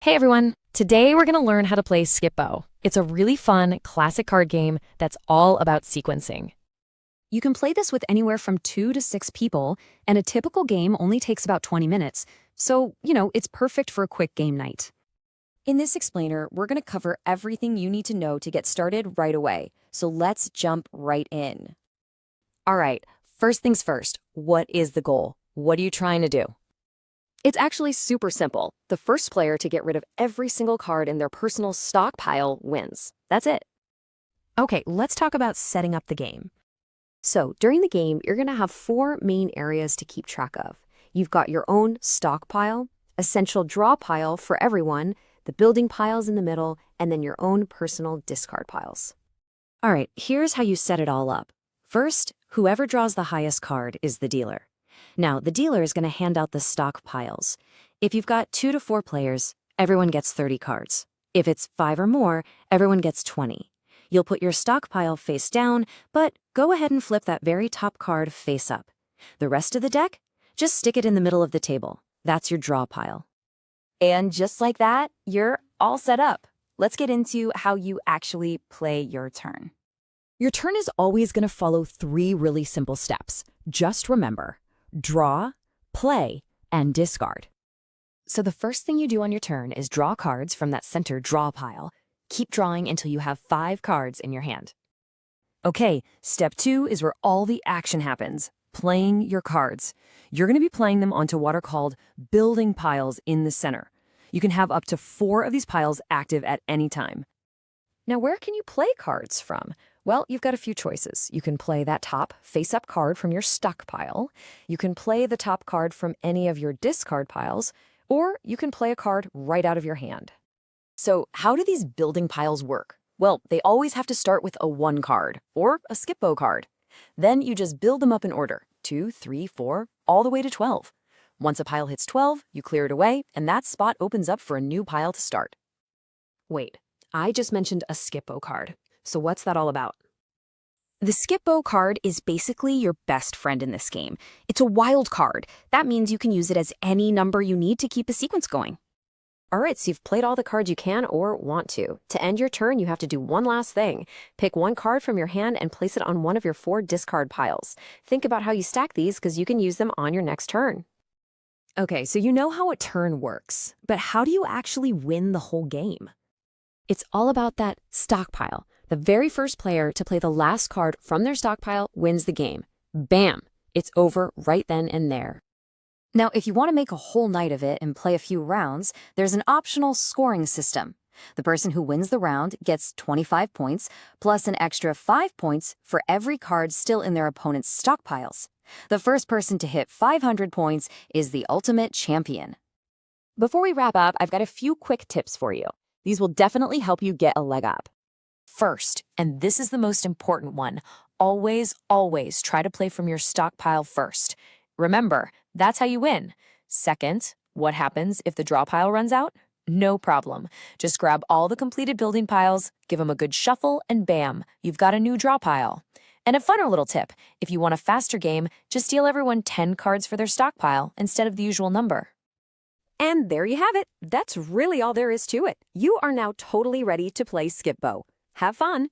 Hey everyone! Today we're going to learn how to play Skip-Bo. It's a really fun, classic card game that's all about sequencing. You can play this with anywhere from 2 to 6 people, and a typical game only takes about 20 minutes. So, it's perfect for a quick game night. In this explainer, we're going to cover everything you need to know to get started right away. So let's jump right in. All right, first things first, what is the goal? What are you trying to do? It's actually super simple. The first player to get rid of every single card in their personal stockpile wins. That's it. Okay, let's talk about setting up the game. So during the game, you're going to have 4 main areas to keep track of. You've got your own stockpile, a central draw pile for everyone, the building piles in the middle, and then your own personal discard piles. All right, here's how you set it all up. First, whoever draws the highest card is the dealer. Now, the dealer is going to hand out the stock piles. If you've got 2 to 4 players, everyone gets 30 cards. If it's 5 or more, everyone gets 20. You'll put your stockpile face down, but go ahead and flip that very top card face up. The rest of the deck, just stick it in the middle of the table. That's your draw pile. And just like that, you're all set up. Let's get into how you actually play your turn. Your turn is always going to follow 3 really simple steps. Just remember: draw, play, and discard. So the first thing you do on your turn is draw cards from that center draw pile. Keep drawing until you have 5 cards in your hand. Okay, step 2 is where all the action happens, playing your cards. You're going to be playing them onto what are called building piles in the center. You can have up to 4 of these piles active at any time. Now, where can you play cards from? Well, you've got a few choices. You can play that top face-up card from your stockpile. You can play the top card from any of your discard piles, or you can play a card right out of your hand. So how do these building piles work? Well, they always have to start with a 1 card, or a Skip-Bo card. Then you just build them up in order, 2, 3, 4, all the way to 12. Once a pile hits 12, you clear it away, and that spot opens up for a new pile to start. Wait, I just mentioned a Skip-Bo card. So what's that all about? The Skip-Bo card is basically your best friend in this game. It's a wild card. That means you can use it as any number you need to keep a sequence going. All right, so you've played all the cards you can or want to. To end your turn, you have to do one last thing. Pick 1 card from your hand and place it on one of your 4 discard piles. Think about how you stack these because you can use them on your next turn. Okay, so you know how a turn works, but how do you actually win the whole game? It's all about that stockpile. The very first player to play the last card from their stockpile wins the game. Bam! It's over right then and there. Now, if you want to make a whole night of it and play a few rounds, there's an optional scoring system. The person who wins the round gets 25 points, plus an extra 5 points for every card still in their opponent's stockpiles. The first person to hit 500 points is the ultimate champion. Before we wrap up, I've got a few quick tips for you. These will definitely help you get a leg up. First, and this is the most important one, always try to play from your stockpile first. Remember, that's how you win. Second, what happens if the draw pile runs out? No problem. Just grab all the completed building piles, give them a good shuffle, and bam, you've got a new draw pile. And a funner little tip, if you want a faster game, just deal everyone 10 cards for their stockpile instead of the usual number. And there you have it. That's really all there is to it. You are now totally ready to play Skip-Bo. Have fun!